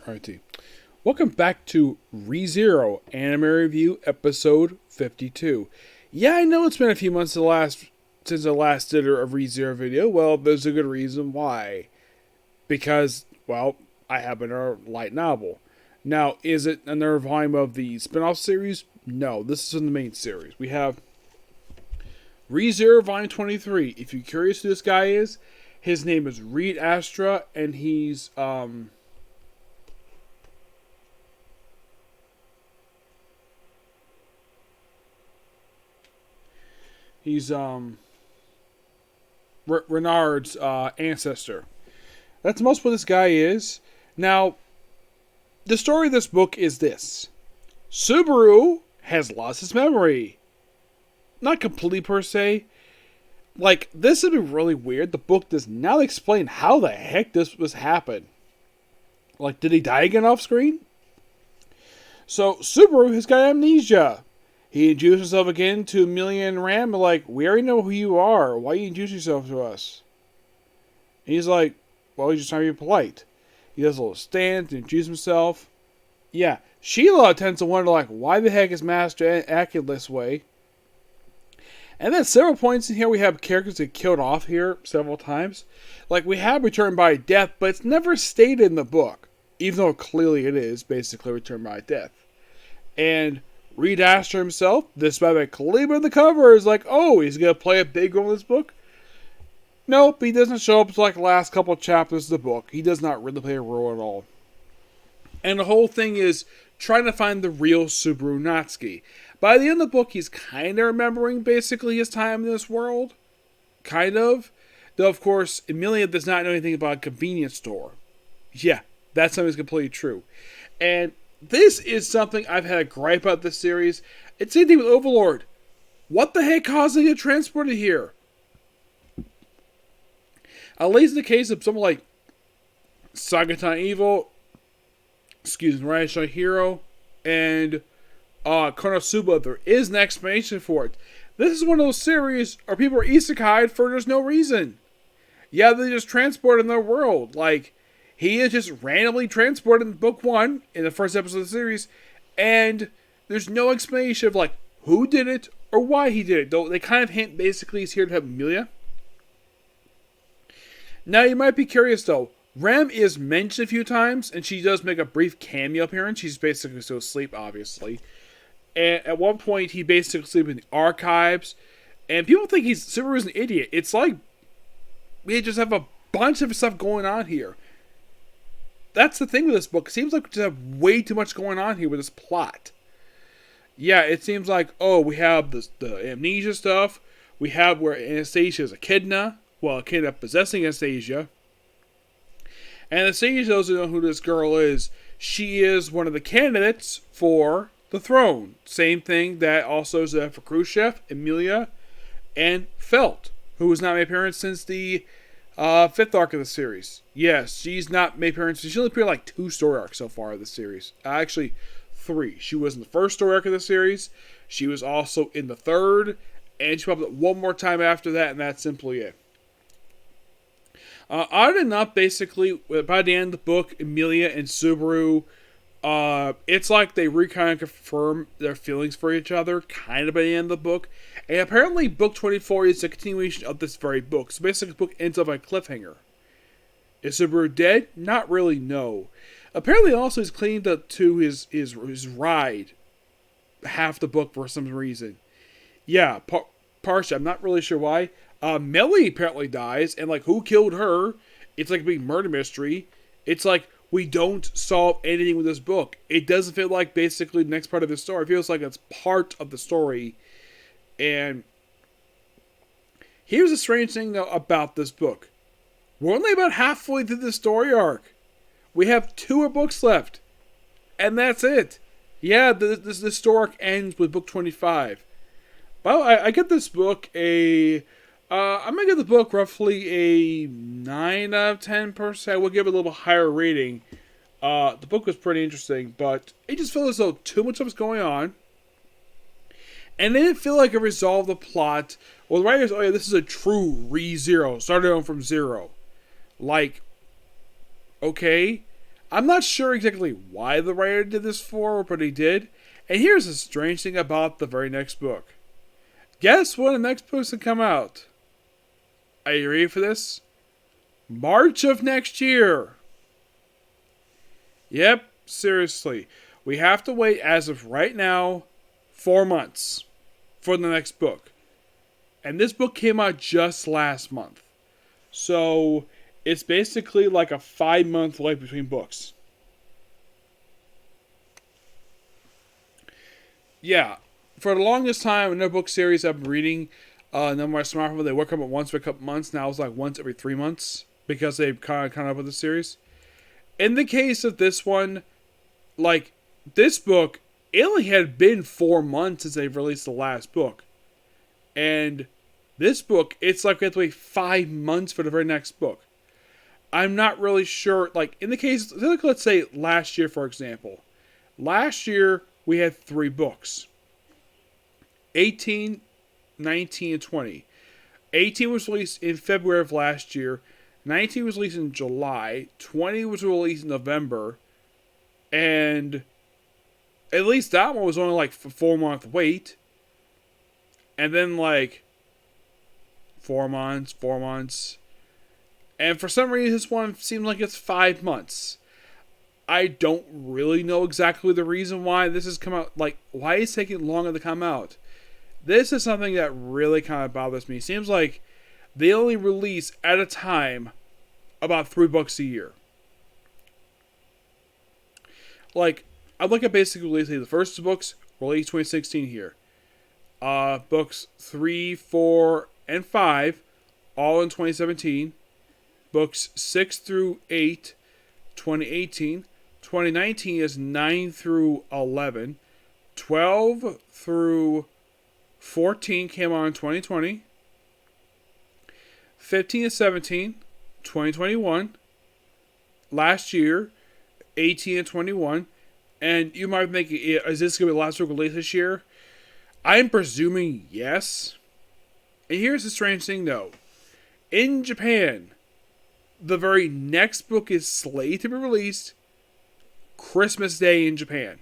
Alrighty. Welcome back to ReZero Anime Review Episode 52. Yeah, I know it's been a few months since the last did a ReZero video. Well, there's a good reason why. Because, well, I have another light novel. Now, is it another volume of the spin-off series? No, this is in the main series. We have ReZero Volume 23. If you're curious who this guy is, his name is Reed Astra, and he's, Renard's ancestor. That's most what this guy is. Now, the story of this book is this. Subaru has lost his memory. Not completely per se. Like, this would be really weird. The book does not explain how the heck this was happened. Like, did he die again off screen? So, Subaru has got amnesia. He introduced himself again to Emilia and Ram, like, we already know who you are. Why you introduce yourself to us? And he's like, well, he's just trying to be polite. He does a little stance and introduces himself. Yeah, Sheila tends to wonder, like, why the heck is Master acting this way? And then several points in here we have characters that killed off here several times. Like, we have Return by Death, but it's never stated in the book. Even though clearly it is basically Return by Death. And Reed Astra himself, despite the caliber of the cover, is like, oh, he's going to play a big role in this book? Nope, he doesn't show up until like the last couple chapters of the book. He does not really play a role at all. And the whole thing is trying to find the real Subaru Natsuki. By the end of the book, he's kind of remembering basically his time in this world. Kind of. Though, of course, Emilia does not know anything about a convenience store. Yeah, that's something that's completely true. And this is something I've had a gripe about this series. It's the same thing with Overlord. What the heck caused him to get transported here? At least in the case of someone like Sagatan Evil, Raishon Hero, and Konosuba, there is an explanation for it. This is one of those series where people are isekai'd for there's no reason. Yeah, they just transport in their world. Like, he is just randomly transported in book 1, in the first episode of the series, and there's no explanation of, like, who did it or why he did it. Though they kind of hint basically he's here to help Emilia. Now, you might be curious, though. Rem is mentioned a few times, and she does make a brief cameo appearance. She's basically still asleep, obviously. And at one point, he basically sleeps in the archives. And people think he's Subaru's an idiot. It's like we just have a bunch of stuff going on here. That's the thing with this book. It seems like we just have way too much going on here with this plot. Yeah, it seems like, oh, we have the amnesia stuff. We have where Anastasia is echidna. Well, echidna possessing Anastasia. And Anastasia doesn't know who this girl is. She is one of the candidates for the throne. Same thing that also is for Khrushchev, Emilia, and Felt, who has not made appearance since the 5th arc of the series. Yes, she's not made appearance. She's only appeared like 2 story arcs so far of the series. Actually, 3. She was in the 1st story arc of the series. She was also in the 3rd. And she popped up one more time after that, and that's simply it. Odd enough, basically, by the end of the book, Emilia and Subaru, it's like they kind of confirm their feelings for each other, kind of by the end of the book. And apparently, book 24 is a continuation of this very book. So basically, the book ends up on a cliffhanger. Is Subaru dead? Not really, no. Apparently, also, he's clinging to his ride half the book for some reason. Yeah, partially. I'm not really sure why. Melly apparently dies, and like, who killed her? It's like a big murder mystery. It's like, we don't solve anything with this book. It doesn't feel like basically the next part of the story. It feels like it's part of the story. And here's a strange thing, though, about this book. We're only about halfway through the story arc. We have 2 more books left. And that's it. Yeah, this story arc ends with book 25. Well, I get this book I'm going to give the book roughly a 9 out of 10 per se. I will give it a little higher rating. The book was pretty interesting, but it just felt as though too much stuff was going on. And they didn't feel like it resolved the plot. Well, the writers, oh yeah, this is a true ReZero. Started on from zero. Like, okay. I'm not sure exactly why the writer did this for, but he did. And here's the strange thing about the very next book. Guess when the next book's gonna come out? Are you ready for this? March of next year. Yep, seriously. We have to wait, as of right now, 4 months for the next book. And this book came out just last month. So, it's basically like a 5-month wait between books. Yeah, for the longest time in the book series I've been reading, no more smartphone, they would come up once every couple months. Now it's like once every 3 months because they've kind of come up with the series. In the case of this one, like this book, it only had been 4 months since they released the last book. And this book, it's like we have to wait 5 months for the very next book. I'm not really sure, like in the case, let's say last year, for example. Last year, we had 3 books. 18, 19, and 20. 18 was released in February of last year. 19 was released in July. 20 was released in November. And at least that one was only like a 4-month wait. And then like 4 months. And for some reason this one seems like it's 5 months. I don't really know exactly the reason why this has come out. Like, why it's taking longer to come out. This is something that really kind of bothers me. It seems like they only release at a time about 3 books a year. Like, I look at basically releasing the first 2 books, released 2016 here. Books 3, 4, and 5, all in 2017. Books 6 through 8, 2018. 2019 is 9 through 11. 12 through 14 came out in 2020. 15 and 17, 2021. Last year, 18 and 21. And you might think, is this going to be the last book released this year? I'm presuming yes. And here's the strange thing though. In Japan, the very next book is slated to be released Christmas Day in Japan.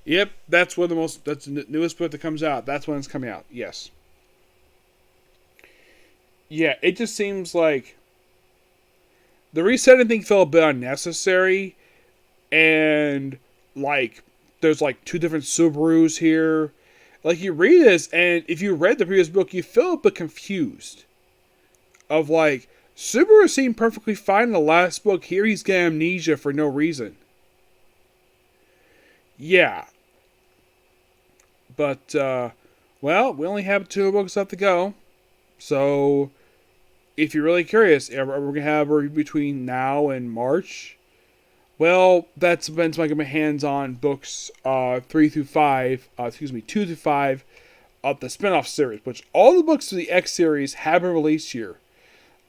Yep, that's the newest book that comes out. That's when it's coming out. Yes. Yeah, it just seems like the resetting thing felt a bit unnecessary, and like there's like 2 different Subarus here. Like you read this, and if you read the previous book, you feel a bit confused. Of like, Subaru seemed perfectly fine in the last book. Here he's getting amnesia for no reason. Yeah. But, well, we only have 2 books left to go. So, if you're really curious, are we going to have a review between now and March? Well, that depends on my hands on books 2 through 5 of the spin-off series, which all the books of the X series have been released here.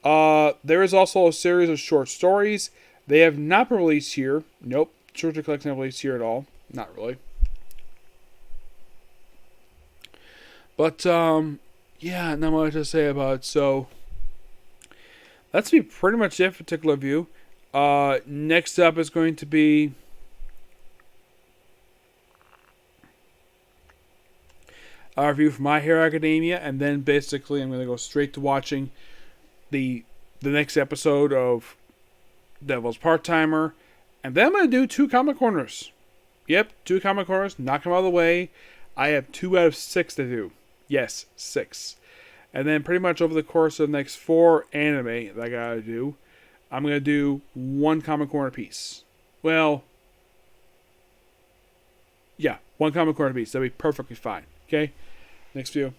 There is also a series of short stories. They have not been released here. Nope. Short story collection not released here at all. Not really. But, yeah, not much to say about it. So, that's be pretty much it for particular review. Next up is going to be a review for My Hero Academia, and then basically I'm going to go straight to watching the next episode of Devil's Part-Timer, and then I'm going to do 2 comic corners. Yep, 2 comic corners, knock them out of the way. I have 2 out of 6 to do. Yes, 6. And then pretty much over the course of the next 4 anime that I gotta do, I'm going to do 1 comic corner piece. Well, yeah, 1 comic corner piece. That'll be perfectly fine. Okay? Next view.